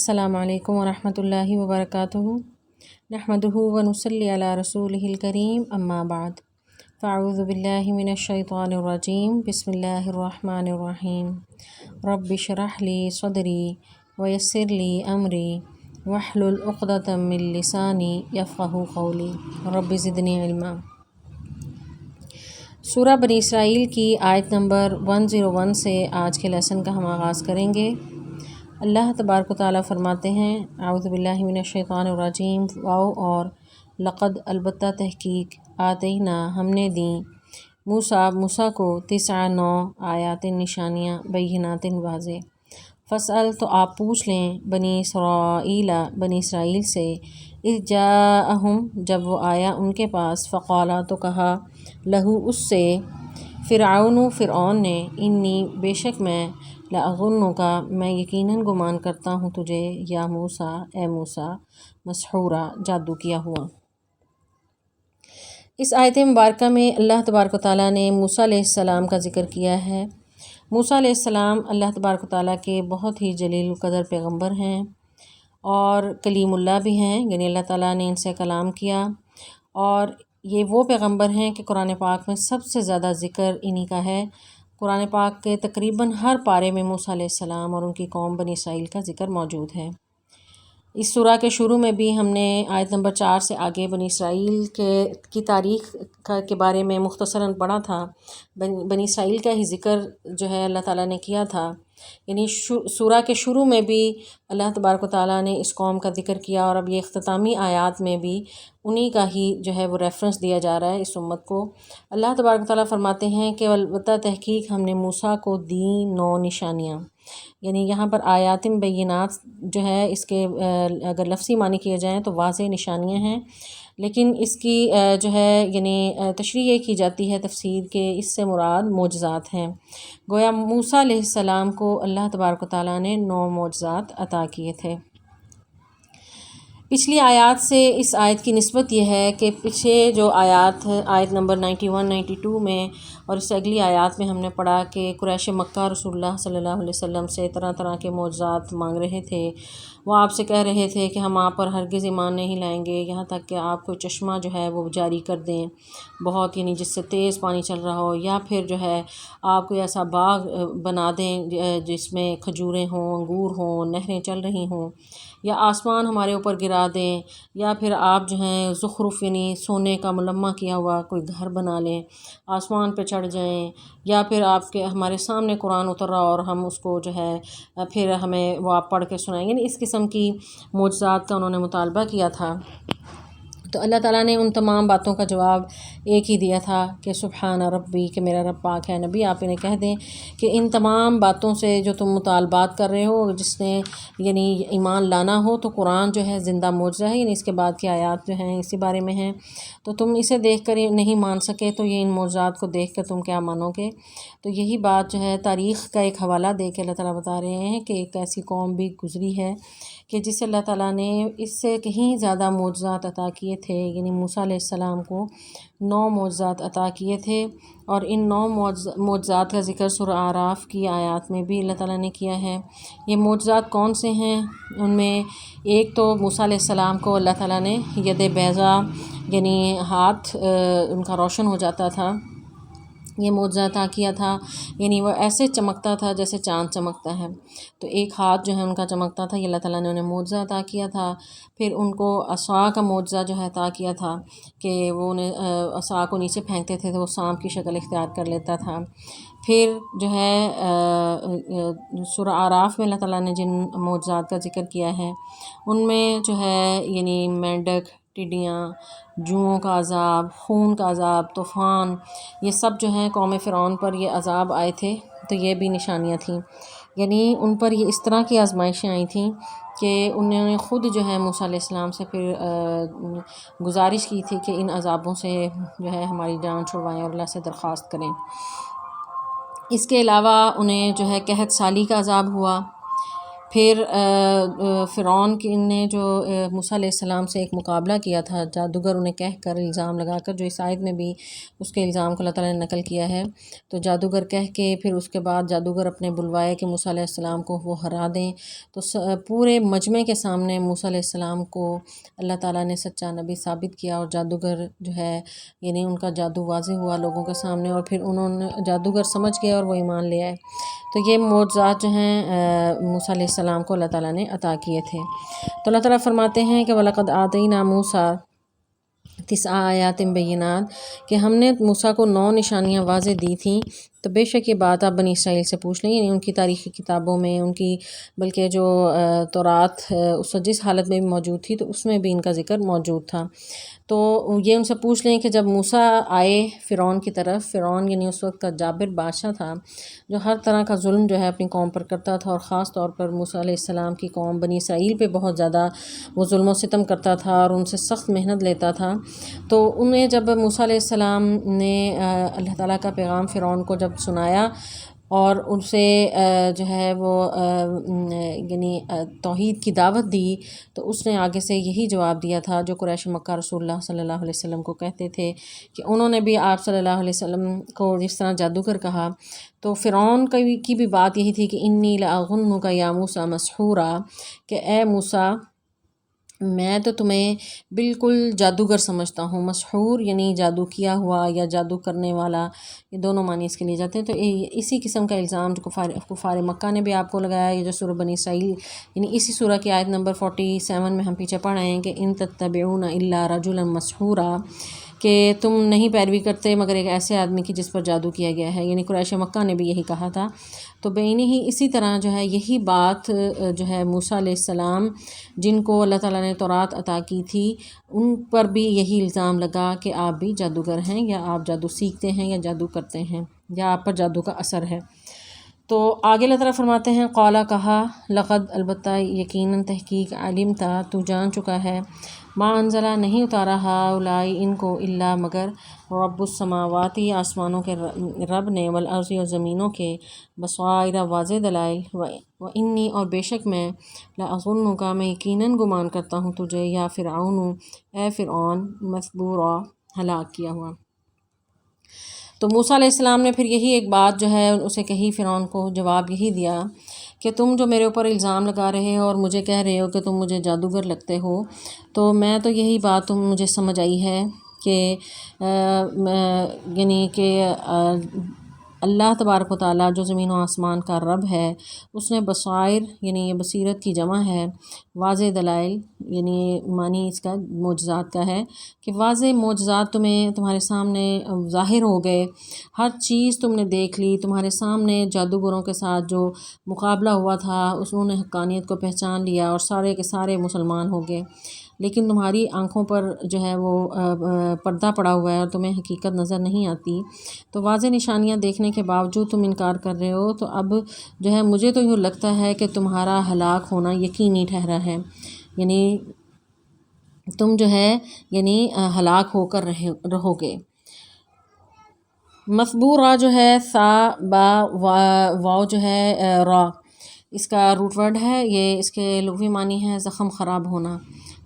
السلام علیکم ورحمۃ اللہ وبرکاتہ نحمدہ ونصلی علی رسولہ الکریم اما بعد فاعوذ باللہ من الشیطان الرجیم بسم اللہ الرحمن الرحیم رب اشرح لی صدری ویسر لی امری واحلل عقدۃ من لسانی یفقہوا قولی رب زدنی علما۔ سورہ بنی اسرائیل کی آیت نمبر 101 سے آج کے لیسن کا ہم آغاز کریں گے۔ اللہ تبارک و تعالیٰ فرماتے ہیں اعوذ باللہ من الشیطان الرجیم واو اور لقد البتہ تحقیق آتینا ہم نے دیں موسیٰ کو 9 آیات نشانیاں بینات واضح۔ فاسأل تو آپ پوچھ لیں بنی اسرائیل سے اذ جاءہم جب وہ آیا ان کے پاس فقالا تو کہا لہو اس سے فرعون نے انی بے شک میں لأظنک میں یقیناً گمان کرتا ہوں تجھے یا موسیٰ اے موسیٰ مسحورا جادو کیا ہوا۔ اس آیت مبارکہ میں اللہ تبارک و تعالیٰ نے موسیٰ علیہ السلام کا ذکر کیا ہے۔ موسیٰ علیہ السلام اللہ تبارک و تعالیٰ کے بہت ہی جلیل القدر پیغمبر ہیں اور کلیم اللہ بھی ہیں، یعنی اللہ تعالیٰ نے ان سے کلام کیا، اور یہ وہ پیغمبر ہیں کہ قرآن پاک میں سب سے زیادہ ذکر انہی کا ہے۔ قرآن پاک کے تقریباً ہر پارے میں موسیٰ علیہ السلام اور ان کی قوم بنی اسرائیل کا ذکر موجود ہے۔ اس سورہ کے شروع میں بھی ہم نے آیت نمبر 4 سے آگے بنی اسرائیل کی تاریخ کے بارے میں مختصراً پڑھا تھا۔ بنی اسرائیل کا ہی ذکر جو ہے اللہ تعالیٰ نے کیا تھا، یعنی سورہ کے شروع میں بھی اللہ تبارک و تعالیٰ نے اس قوم کا ذکر کیا، اور اب یہ اختتامی آیات میں بھی انہی کا ہی جو ہے وہ ریفرنس دیا جا رہا ہے اس امت کو۔ اللہ تبارک و تعالیٰ فرماتے ہیں کہ البتہ تحقیق ہم نے موسیٰ کو دیں 9 نشانیاں، یعنی یہاں پر آیات بینات جو ہے اس کے اگر لفظی معنی کیے جائیں تو واضح نشانیاں ہیں، لیکن اس کی جو ہے یعنی تشریح یہ کی جاتی ہے تفسیر کے اس سے مراد معجزات ہیں۔ گویا موسیٰ علیہ السلام کو اللہ تبارک و تعالیٰ نے 9 معجزات عطا کیے تھے۔ پچھلی آیات سے اس آیت کی نسبت یہ ہے کہ پیچھے جو آیت نمبر 91 92 میں اور اس سے اگلی آیات میں ہم نے پڑھا کہ قریش مکہ رسول اللہ صلی اللہ علیہ وسلم سے طرح طرح کے معجزات مانگ رہے تھے۔ وہ آپ سے کہہ رہے تھے کہ ہم آپ پر ہرگز ایمان نہیں لائیں گے یہاں تک کہ آپ کوئی چشمہ جو ہے وہ جاری کر دیں بہت، یعنی جس سے تیز پانی چل رہا ہو، یا پھر جو ہے آپ کوئی ایسا باغ بنا دیں جس میں کھجوریں ہوں، انگور ہوں، نہریں چل رہی ہوں، یا آسمان ہمارے اوپر گرا دیں، یا پھر آپ جو ہیں زخرف یعنی سونے کا ملمہ کیا ہوا کوئی گھر بنا لیں، آسمان پہ چڑھ جائیں، یا پھر آپ کے ہمارے سامنے قرآن اتر رہا اور ہم اس کو جو ہے پھر ہمیں وہ آپ پڑھ کے سنائیں، یعنی اس قسم کی معجزات کا انہوں نے مطالبہ کیا تھا۔ تو اللہ تعالیٰ نے ان تمام باتوں کا جواب ایک ہی دیا تھا کہ سبحان ربی، کہ میرا رب پاک ہے۔ نبی آپ انہیں کہہ دیں کہ ان تمام باتوں سے جو تم مطالبات کر رہے ہو، جس نے یعنی ایمان لانا ہو تو قرآن جو ہے زندہ معجزہ ہے، یعنی اس کے بعد کی آیات جو ہیں اسی بارے میں ہیں، تو تم اسے دیکھ کر نہیں مان سکے تو یہ ان معجزات کو دیکھ کر تم کیا مانو گے؟ تو یہی بات جو ہے تاریخ کا ایک حوالہ دے کے اللہ تعالیٰ بتا رہے ہیں کہ ایک ایسی قوم بھی گزری ہے کہ جسے اللہ تعالیٰ نے اس سے کہیں زیادہ معجزات عطا کیے تھے، یعنی موسیٰ علیہ السلام کو 9 معجزات عطا کیے تھے، اور ان 9 معجزات کا ذکر سورہ اعراف کی آیات میں بھی اللہ تعالیٰ نے کیا ہے۔ یہ معجزات کون سے ہیں؟ ان میں ایک تو موسیٰ علیہ السلام کو اللہ تعالیٰ نے ید بیضا، یعنی ہاتھ ان کا روشن ہو جاتا تھا، یہ معجزہ عطا کیا تھا، یعنی وہ ایسے چمکتا تھا جیسے چاند چمکتا ہے، تو ایک ہاتھ جو ہے ان کا چمکتا تھا، یہ اللہ تعالیٰ نے انہیں معجزہ عطا کیا تھا۔ پھر ان کو عصا کا معجزہ جو ہے عطا کیا تھا کہ وہ انہیں عصا کو نیچے پھینکتے تھے تو وہ سانپ کی شکل اختیار کر لیتا تھا۔ پھر جو ہے سورہ اعراف میں اللہ تعالیٰ نے جن معجزات کا ذکر کیا ہے ان میں جو ہے یعنی مینڈک، ٹڈیاں، جوؤں کا عذاب، خون کا عذاب، طوفان، یہ سب جو ہیں قوم فرعون پر یہ عذاب آئے تھے، تو یہ بھی نشانیاں تھیں، یعنی ان پر یہ اس طرح کی آزمائشیں آئی تھیں کہ انہوں نے خود جو ہے موسیٰ علیہ السلام سے پھر گزارش کی تھی کہ ان عذابوں سے جو ہے ہماری جان چھڑوائیں اور اللہ سے درخواست کریں۔ اس کے علاوہ انہیں جو ہے قحط سالی کا عذاب ہوا، پھر فرعون نے جو موسیٰ علیہ السلام سے ایک مقابلہ کیا تھا، جادوگر انہیں کہہ کر الزام لگا کر، جو اس آیت میں بھی اس کے الزام کو اللہ تعالیٰ نے نقل کیا ہے، تو جادوگر کہہ کے پھر اس کے بعد جادوگر اپنے بلوائے کہ موسیٰ علیہ السلام کو وہ ہرا دیں، تو پورے مجمع کے سامنے موسیٰ علیہ السلام کو اللہ تعالیٰ نے سچا نبی ثابت کیا، اور جادوگر جو ہے یعنی ان کا جادو واضح ہوا لوگوں کے سامنے، اور پھر انہوں نے جادوگر سمجھ گئے اور وہ ایمان لے آئے۔ تو یہ معجزات جو ہیں موسیٰ علیہ السلام کو اللہ تعالیٰ نے عطا کیے تھے۔ تو اللہ تعالیٰ فرماتے ہیں کہ وَلَقَدْ آتَيْنَا مُوسَىٰ 9 آیات بینات، کہ ہم نے موسیٰ کو 9 نشانیاں واضح دی تھیں۔ تو بے شک یہ بات آپ بنی اسرائیل سے پوچھ لیں، یعنی ان کی تاریخی کتابوں میں، ان کی بلکہ جو تورات اس جس حالت میں بھی موجود تھی تو اس میں بھی ان کا ذکر موجود تھا۔ تو یہ ان سے پوچھ لیں کہ جب موسیٰ آئے فرعون کی طرف، فرعون یعنی اس وقت کا جابر بادشاہ تھا، جو ہر طرح کا ظلم جو ہے اپنی قوم پر کرتا تھا، اور خاص طور پر موسیٰ علیہ السلام کی قوم بنی اسرائیل پہ بہت زیادہ وہ ظلم و ستم کرتا تھا اور ان سے سخت محنت لیتا تھا۔ تو انہیں جب موسیٰ علیہ السلام نے اللہ تعالیٰ کا پیغام فرعون کو جب سنایا اور ان سے جو ہے وہ یعنی توحید کی دعوت دی، تو اس نے آگے سے یہی جواب دیا تھا جو قریش مکہ رسول اللہ صلی اللہ علیہ وسلم کو کہتے تھے، کہ انہوں نے بھی آپ صلی اللہ علیہ وسلم کو جس طرح جادوگر کہا، تو فرعون کی بھی بات یہی تھی کہ انی لأظنک یا موسیٰ مسحورا، کہ اے موسیٰ میں تو تمہیں بالکل جادوگر سمجھتا ہوں۔ مسحور یعنی جادو کیا ہوا یا جادو کرنے والا، یہ دونوں معنی اس کے لیے جاتے ہیں۔ تو اسی قسم کا الزام جو کفار مکہ نے بھی آپ کو لگایا، یہ جو سورہ بنی اسرائیل یعنی اسی سورہ کی آیت نمبر 47 میں ہم پیچھے پڑھ رہے ہیں کہ ان تتبعون الا رجلا مسحورا، کہ تم نہیں پیروی کرتے مگر ایک ایسے آدمی کی جس پر جادو کیا گیا ہے، یعنی قریش مکہ نے بھی یہی کہا تھا۔ تو بینی ہی اسی طرح جو ہے یہی بات جو ہے موسیٰ علیہ السلام جن کو اللہ تعالیٰ نے تورات عطا کی تھی، ان پر بھی یہی الزام لگا کہ آپ بھی جادوگر ہیں، یا آپ جادو سیکھتے ہیں، یا جادو کرتے ہیں، یا آپ پر جادو کا اثر ہے۔ تو آگے اللہ تعالیٰ فرماتے ہیں قالا کہا، لقد البتہ یقیناً تحقیق، علمتا تو جان چکا ہے، ما انزلہ نہیں اتارا ہؤلاء ان کو، الا مگر رب السماواتی آسمانوں کے رب نے، والارض اور زمینوں کے، بصائر واضح دلائل، و انی اور بے شک میں، لأظنک میں یقیناً گمان کرتا ہوں تجھے، یا فرعون اے فرعون، مثبورا ہلاک کیا ہوا۔ تو موسیٰ علیہ السلام نے پھر یہی ایک بات جو ہے اسے کہی، فرعون کو جواب یہی دیا کہ تم جو میرے اوپر الزام لگا رہے ہو اور مجھے کہہ رہے ہو کہ تم مجھے جادوگر لگتے ہو، تو میں تو یہی بات تم مجھے سمجھ آئی ہے کہ یعنی کہ اللہ تبارک و تعالیٰ جو زمین و آسمان کا رب ہے، اس نے بصائر یعنی یہ بصیرت کی جمع ہے، واضح دلائل یعنی معنی اس کا معجزات کا ہے، کہ واضح معجزات تمہارے سامنے ظاہر ہو گئے، ہر چیز تم نے دیکھ لی، تمہارے سامنے جادوگروں کے ساتھ جو مقابلہ ہوا تھا انہوں نے حقانیت کو پہچان لیا اور سارے کے سارے مسلمان ہو گئے، لیکن تمہاری آنکھوں پر جو ہے وہ پردہ پڑا ہوا ہے اور تمہیں حقیقت نظر نہیں آتی۔ تو واضح نشانیاں دیکھنے کے باوجود تم انکار کر رہے ہو، تو اب جو ہے مجھے تو یوں لگتا ہے کہ تمہارا ہلاک ہونا یقینی ٹھہرا ہے، یعنی تم جو ہے یعنی ہلاک ہو کر رہو گے۔ مثبورا جو ہے سا با واو جو ہے را، اس کا روٹ ورڈ ہے، یہ اس کے لغوی معنی ہے زخم خراب ہونا۔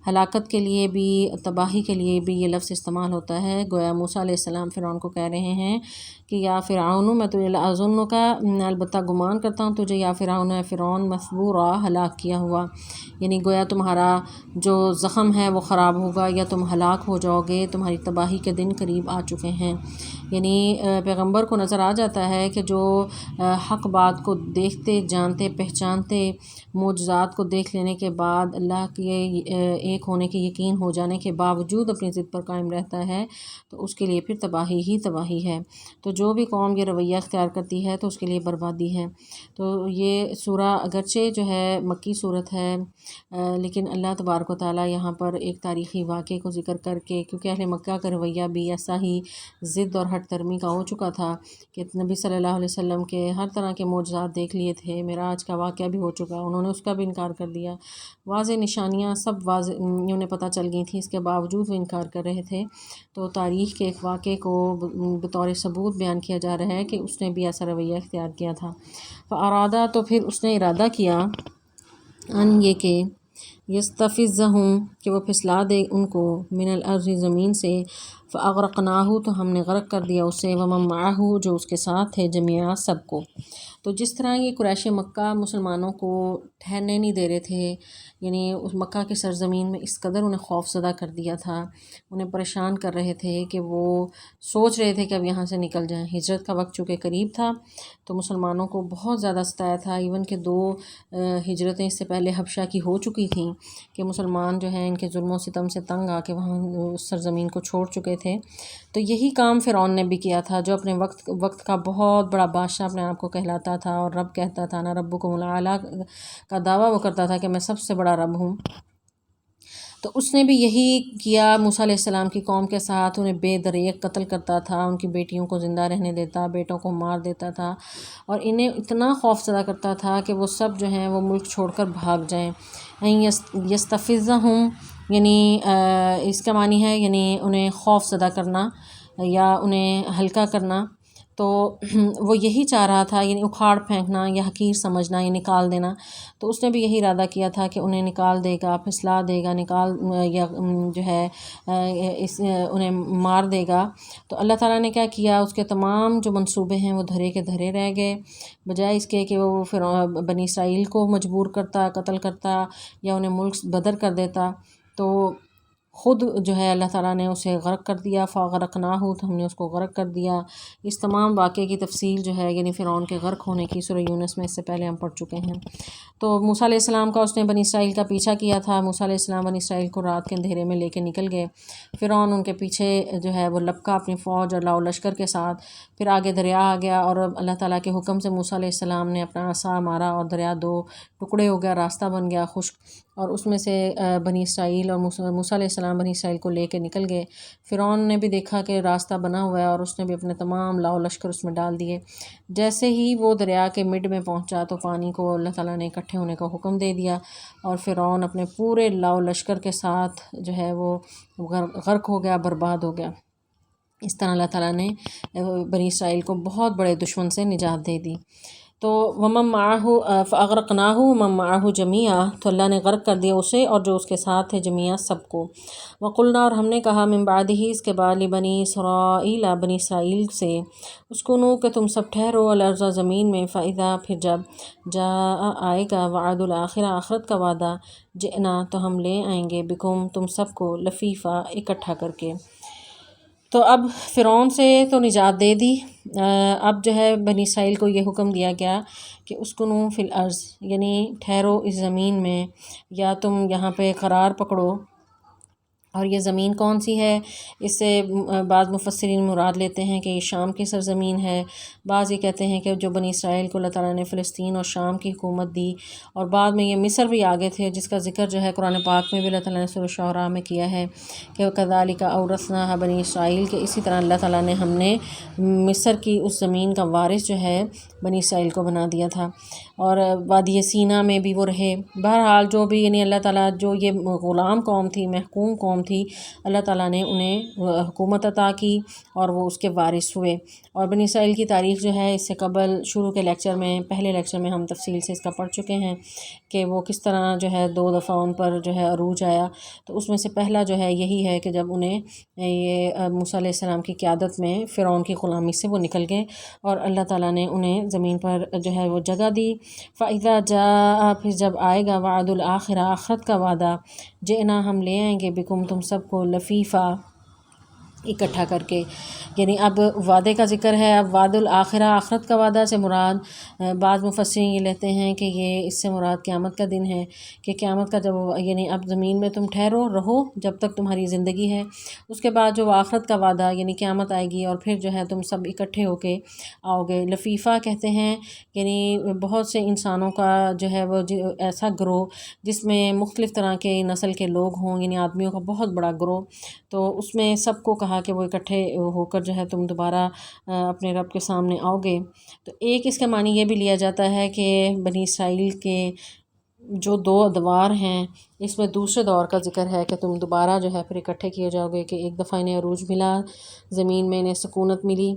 ہلاکت کے لیے بھی، تباہی کے لیے بھی یہ لفظ استعمال ہوتا ہے۔ گویا موسیٰ علیہ السلام فرعون کو کہہ رہے ہیں کہ یا فرعون میں تجھے لأظنک البتہ گمان کرتا ہوں تجھے، یا فرعون ہے فرعون، مثبورا ہلاک کیا ہوا، یعنی گویا تمہارا جو زخم ہے وہ خراب ہوگا یا تم ہلاک ہو جاؤ گے، تمہاری تباہی کے دن قریب آ چکے ہیں۔ یعنی پیغمبر کو نظر آ جاتا ہے کہ جو حق بات کو دیکھتے جانتے پہچانتے معجزات کو دیکھ لینے کے بعد اللہ کے ایک ہونے کے یقین ہو جانے کے باوجود اپنی ضد پر قائم رہتا ہے، تو اس کے لیے پھر تباہی ہی تباہی ہے۔ تو جو بھی قوم یہ رویہ اختیار کرتی ہے تو اس کے لیے بربادی ہے۔ تو یہ سورہ اگرچہ جو ہے مکی صورت ہے، لیکن اللہ تبارک و تعالیٰ یہاں پر ایک تاریخی واقعے کو ذکر کر کے، کیونکہ اہل مکہ کا رویہ بھی ایسا ہی ضد اور ہٹ درمی کا ہو چکا تھا کہ نبی صلی اللہ علیہ وسلم کے ہر طرح کے معجزات دیکھ لیے تھے، معراج کا واقعہ بھی ہو چکا، انہوں نے اس کا بھی انکار کر دیا، واضح نشانیاں سب واضح انہیں پتہ چل گئی تھیں، اس کے باوجود وہ انکار کر رہے تھے۔ تو تاریخ کے ایک واقعے کو بطور ثبوت بیان کیا جا رہا ہے کہ اس نے بھی ایسا رویہ اختیار کیا تھا۔ فارادہ تو پھر اس نے ارادہ کیا ان یہ کہ یستفزہم کہ وہ پھسلا دے ان کو من الارض زمین سے، فاغرقناہ تو ہم نے غرق کر دیا اسے، ومن معہ جو اس کے ساتھ تھے، جميعا سب کو۔ تو جس طرح یہ قریش مکہ مسلمانوں کو ٹھہرنے نہیں دے رہے تھے، یعنی اس مکہ کی سرزمین میں اس قدر انہیں خوف زدہ کر دیا تھا، انہیں پریشان کر رہے تھے کہ وہ سوچ رہے تھے کہ اب یہاں سے نکل جائیں۔ ہجرت کا وقت چونکہ قریب تھا تو مسلمانوں کو بہت زیادہ ستایا تھا، ایون کہ 2 ہجرتیں اس سے پہلے حبشہ کی ہو چکی تھیں کہ مسلمان جو ہیں ان کے ظلم و ستم سے تنگ آ کے وہاں اس سرزمین کو چھوڑ چکے تھے۔ تو یہی کام فرعون نے بھی کیا تھا، جو اپنے وقت کا بہت بڑا بادشاہ اپنے آپ کو کہلاتا تھا اور رب کہتا تھا، نا ربکم الاعلیٰ کا دعویٰ وہ کرتا تھا کہ میں سب سے بڑا رب ہوں۔ تو اس نے بھی یہی کیا موسیٰ علیہ السلام کی قوم کے ساتھ، انہیں بے دریغ قتل کرتا تھا، ان کی بیٹیوں کو زندہ رہنے دیتا، بیٹوں کو مار دیتا تھا، اور انہیں اتنا خوف زدہ کرتا تھا کہ وہ سب جو ہیں وہ ملک چھوڑ کر بھاگ جائیں۔ یستفزہم یعنی اس کا معنی ہے یعنی انہیں خوف زدہ کرنا یا انہیں ہلکا کرنا، تو وہ یہی چاہ رہا تھا، یعنی اکھاڑ پھینکنا یا حقیر سمجھنا یا نکال دینا۔ تو اس نے بھی یہی ارادہ کیا تھا کہ انہیں نکال دے گا، پھسلا دے گا، یا جو ہے انہیں مار دے گا۔ تو اللہ تعالیٰ نے کیا کیا، اس کے تمام جو منصوبے ہیں وہ دھرے کے دھرے رہ گئے، بجائے اس کے کہ وہ پھر بنی اسرائیل کو مجبور کرتا، قتل کرتا یا انہیں ملک بدر کر دیتا، تو خود جو ہے اللہ تعالیٰ نے اسے غرق کر دیا۔ فاغرقناہ تو ہم نے اس کو غرق کر دیا۔ اس تمام واقعے کی تفصیل جو ہے یعنی فرعون کے غرق ہونے کی سورہ یونس میں اس سے پہلے ہم پڑھ چکے ہیں۔ تو موسیٰ علیہ السلام کا اس نے بنی اسرائیل کا پیچھا کیا تھا، موسیٰ علیہ السلام بنی اسرائیل کو رات کے اندھیرے میں لے کے نکل گئے، فرعون ان کے پیچھے جو ہے وہ لپکا اپنی فوج اور لاؤ لشکر کے ساتھ، پھر آگے دریا آ گیا اور اللہ تعالیٰ کے حکم سے موسیٰ علیہ السلام نے اپنا عصا مارا اور دریا 2 ٹکڑے ہو گیا، راستہ بن گیا خشک، اور اس میں سے بنی اسرائیل اور موسیٰ علیہ السلام بنی اسرائیل کو لے کے نکل گئے۔ فرعون نے بھی دیکھا کہ راستہ بنا ہوا ہے اور اس نے بھی اپنے تمام لاؤ لشکر اس میں ڈال دیے۔ جیسے ہی وہ دریا کے مڈ میں پہنچا تو پانی کو اللہ تعالیٰ نے اکٹھے ہونے کا حکم دے دیا، اور فرعون اپنے پورے لاؤ لشکر کے ساتھ جو ہے وہ غرق ہو گیا، برباد ہو گیا۔ اس طرح اللہ تعالیٰ نے بنی اسرائیل کو بہت بڑے دشمن سے نجات دے دی۔ تو ومن معہ فاغرقناہ ومن معہ جمیعا، تو اللہ نے غرق کر دیا اسے اور جو اس کے ساتھ تھے، جمیعا سب کو۔ وقلنا اور ہم نے کہا من بعدہ اس کے بعد، لبنی اسرائیل بنی اسرائیل سے، اسکنوا کہ تم سب ٹھہرو الارض زمین میں، فاذا پھر جب جاء آئے گا وعد الآخرہ آخرت کا وعدہ، جئنا تو ہم لے آئیں گے بکم تم سب کو لفیفا اکٹھا کر کے۔ تو اب فرعون سے تو نجات دے دی، اب جو ہے بنی اسرائیل کو یہ حکم دیا گیا کہ اسکنوا فی الارض، یعنی ٹھہرو اس زمین میں، یا تم یہاں پہ قرار پکڑو۔ اور یہ زمین کون سی ہے، اس سے بعض مفسرین مراد لیتے ہیں کہ یہ شام کی سرزمین ہے، بعض یہ کہتے ہیں کہ جو بنی اسرائیل کو اللہ تعالیٰ نے فلسطین اور شام کی حکومت دی، اور بعد میں یہ مصر بھی آگے تھے، جس کا ذکر جو ہے قرآن پاک میں بھی اللہ تعالیٰ نے سورہ شعراء میں کیا ہے کہ وَكَذَلِكَ أَوْرَثْنَاهَا بنی اسرائیل، کہ اسی طرح اللہ تعالیٰ نے ہم نے مصر کی اس زمین کا وارث جو ہے بنی اسرائیل کو بنا دیا تھا، اور وادی سینا میں بھی وہ رہے۔ بہرحال جو بھی یعنی اللہ تعالیٰ، جو یہ غلام قوم تھی، محکوم قوم تھی، اللہ تعالیٰ نے انہیں حکومت عطا کی اور وہ اس کے وارث ہوئے۔ اور بنی اسرائیل کی تاریخ جو ہے اس سے قبل شروع کے لیکچر میں، پہلے لیکچر میں ہم تفصیل سے اس کا پڑھ چکے ہیں کہ وہ کس طرح جو ہے 2 دفعہ ان پر جو ہے عروج آیا۔ تو اس میں سے پہلا جو ہے یہی ہے کہ جب انہیں یہ موسیٰ علیہ السلام کی قیادت میں فرعون کی غلامی سے وہ نکل گئے اور اللہ تعالیٰ نے انہیں زمین پر جو ہے وہ جگہ دی۔ فَإِذَا جَاءَ پھر جب آئے گا وعد الآخرہ آخرت کا وعدہ، جئنا ہم لے آئیں گے بکم تم سب کو لفیفا اکٹھا کر کے، یعنی اب وعدے کا ذکر ہے۔ اب وعد الآخرہ آخرت کا وعدہ سے مراد بعض مفسرین یہ لیتے ہیں کہ یہ اس سے مراد قیامت کا دن ہے، کہ قیامت کا جب یعنی اب زمین میں تم ٹھہرو رہو جب تک تمہاری زندگی ہے، اس کے بعد جو آخرت کا وعدہ یعنی قیامت آئے گی اور پھر جو ہے تم سب اکٹھے ہو کے آؤ گے۔ لفیفہ کہتے ہیں یعنی بہت سے انسانوں کا جو ہے وہ ایسا گروہ جس میں مختلف طرح کے نسل کے لوگ ہوں، یعنی آدمیوں کا بہت بڑا گروہ، تو اس میں سب کو کہا کہ وہ اکٹھے ہو کر جو ہے تم دوبارہ اپنے رب کے سامنے آؤ گے۔ تو ایک اس کا معنی یہ بھی لیا جاتا ہے کہ بنی اسرائیل کے جو 2 ادوار ہیں، اس میں دوسرے دور کا ذکر ہے کہ تم دوبارہ جو ہے پھر اکٹھے کیے جاؤ گے، کہ ایک دفعہ انہیں عروج ملا، زمین میں انہیں سکونت ملی،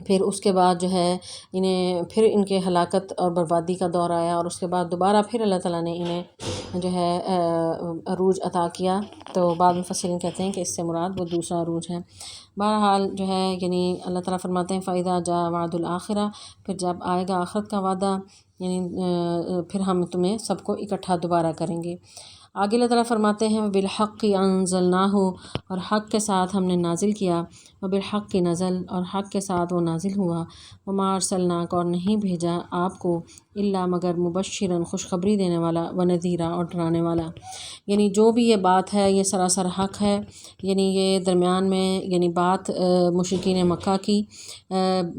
پھر اس کے بعد جو ہے انہیں پھر ان کے ہلاکت اور بربادی کا دور آیا، اور اس کے بعد دوبارہ پھر اللہ تعالیٰ نے انہیں جو ہے عروج عطا کیا۔ تو بعض مفسرین کہتے ہیں کہ اس سے مراد وہ دوسرا عروج ہے۔ بہرحال جو ہے یعنی اللہ تعالیٰ فرماتے ہیں فَإِذَا جَاءَ وَعْدُ الْآخِرَةِ، پھر جب آئے گا آخرت کا وعدہ، یعنی پھر ہم تمہیں سب کو اکٹھا دوبارہ کریں گے۔ آگے اللہ تعالیٰ فرماتے ہیں وَبِالْحَقِّ أَنزَلْنَاهُ، اور حق کے ساتھ ہم نے نازل کیا، وَبِالْحَقِّ نزل، اور حق کے ساتھ وہ نازل ہوا، وَمَا أَرْسَلْنَاكَ، اور نہیں بھیجا آپ کو، إِلَّا مگر مبشراً خوشخبری دینے والا، وَنَذِيرًا اور ڈرانے والا۔ یعنی جو بھی یہ بات ہے یہ سراسر حق ہے، یعنی یہ درمیان میں یعنی بات مشرکین مکہ کی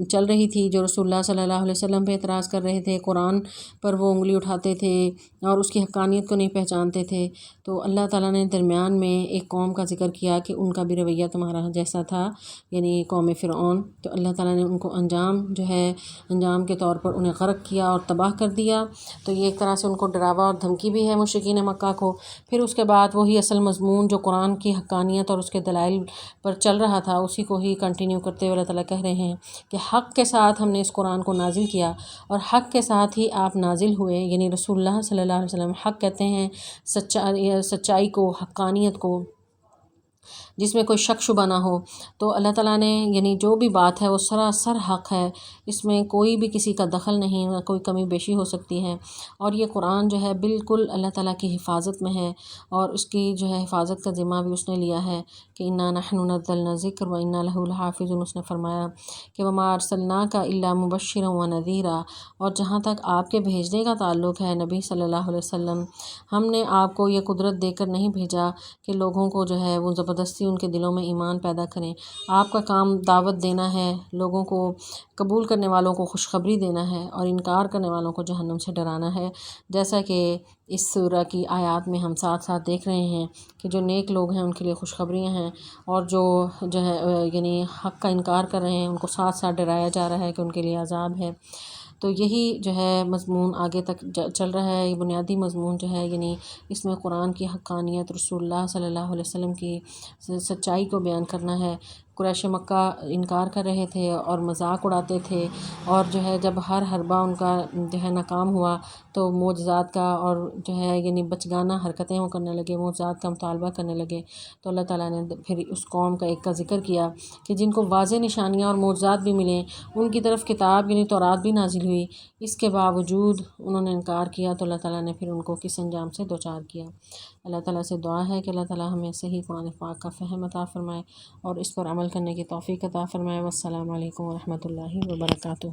چل رہی تھی، جو رسول اللہ صلی اللہ علیہ وسلم پہ اعتراض کر رہے تھے، قرآن پر وہ انگلی اٹھاتے تھے اور اس کی حقانیت کو نہیں پہچانتے تھے۔ تو اللہ تعالیٰ نے درمیان میں ایک قوم کا ذکر کیا کہ ان کا بھی رویہ تمہارا جیسا تھا، یعنی قوم فرعون۔ تو اللہ تعالیٰ نے ان کو انجام کے طور پر انہیں غرق کیا اور تباہ کر دیا۔ تو یہ ایک طرح سے ان کو ڈراوا اور دھمکی بھی ہے مشرکین مکہ کو۔ پھر اس کے بعد وہی اصل مضمون جو قرآن کی حقانیت اور اس کے دلائل پر چل رہا تھا، اسی کو ہی کنٹینیو کرتے ہوئے اللہ تعالیٰ کہہ رہے ہیں کہ حق کے ساتھ ہم نے اس قرآن کو نازل کیا، اور حق کے ساتھ ہی آپ نازل ہوئے، یعنی رسول اللہ صلی اللہ علیہ وسلم۔ حق کہتے ہیں سچائی کو، حقانیت کو، جس میں کوئی شک شبہ نہ ہو۔ تو اللہ تعالیٰ نے یعنی جو بھی بات ہے وہ سراسر حق ہے، اس میں کوئی بھی کسی کا دخل نہیں، نہ کوئی کمی بیشی ہو سکتی ہے۔ اور یہ قرآن جو ہے بالکل اللہ تعالیٰ کی حفاظت میں ہے، اور اس کی جو ہے حفاظت کا ذمہ بھی اس نے لیا ہے کہ انا نحن نزلنا الذکر وانا لہ لحافظون۔ اس نے فرمایا کہ وما ارسلناک الا مبشرا ونذیرا، اور جہاں تک آپ کے بھیجنے کا تعلق ہے نبی صلی اللہ علیہ وسلم، ہم نے آپ کو یہ قدرت دے کر نہیں بھیجا کہ لوگوں کو جو ہے وہ زبردستی ان کے دلوں میں ایمان پیدا کریں۔ آپ کا کام دعوت دینا ہے، لوگوں کو، قبول کرنے والوں کو خوشخبری دینا ہے، اور انکار کرنے والوں کو جہنم سے ڈرانا ہے۔ جیسا کہ اس سورہ کی آیات میں ہم ساتھ ساتھ دیکھ رہے ہیں کہ جو نیک لوگ ہیں ان کے لیے خوشخبریاں ہیں، اور جو ہے یعنی حق کا انکار کر رہے ہیں ان کو ساتھ ساتھ ڈرایا جا رہا ہے کہ ان کے لیے عذاب ہے۔ تو یہی جو ہے مضمون آگے تک چل رہا ہے۔ یہ بنیادی مضمون جو ہے یعنی اس میں قرآن کی حقانیت، رسول اللہ صلی اللہ علیہ وسلم کی سچائی کو بیان کرنا ہے۔ قریش مکہ انکار کر رہے تھے اور مذاق اڑاتے تھے، اور جو ہے جب ہر حربہ ان کا جو ہے ناکام ہوا تو معجزات کا اور جو ہے یعنی بچگانہ حرکتیں وہ کرنے لگے، معجزات کا مطالبہ کرنے لگے۔ تو اللہ تعالیٰ نے پھر اس قوم کا ایک کا ذکر کیا کہ جن کو واضح نشانیاں اور معجزات بھی ملیں، ان کی طرف کتاب یعنی تورات بھی نازل ہوئی، اس کے باوجود انہوں نے انکار کیا، تو اللہ تعالیٰ نے پھر ان کو کس انجام سے دوچار کیا۔ اللہ تعالیٰ سے دعا ہے کہ اللہ تعالیٰ ہمیں صحیح قرآن پاک کا فہم عطا فرمائے اور اس پر عمل کرنے کی توفیق عطا فرمائے۔ والسلام علیکم ورحمۃ اللہ وبرکاتہ۔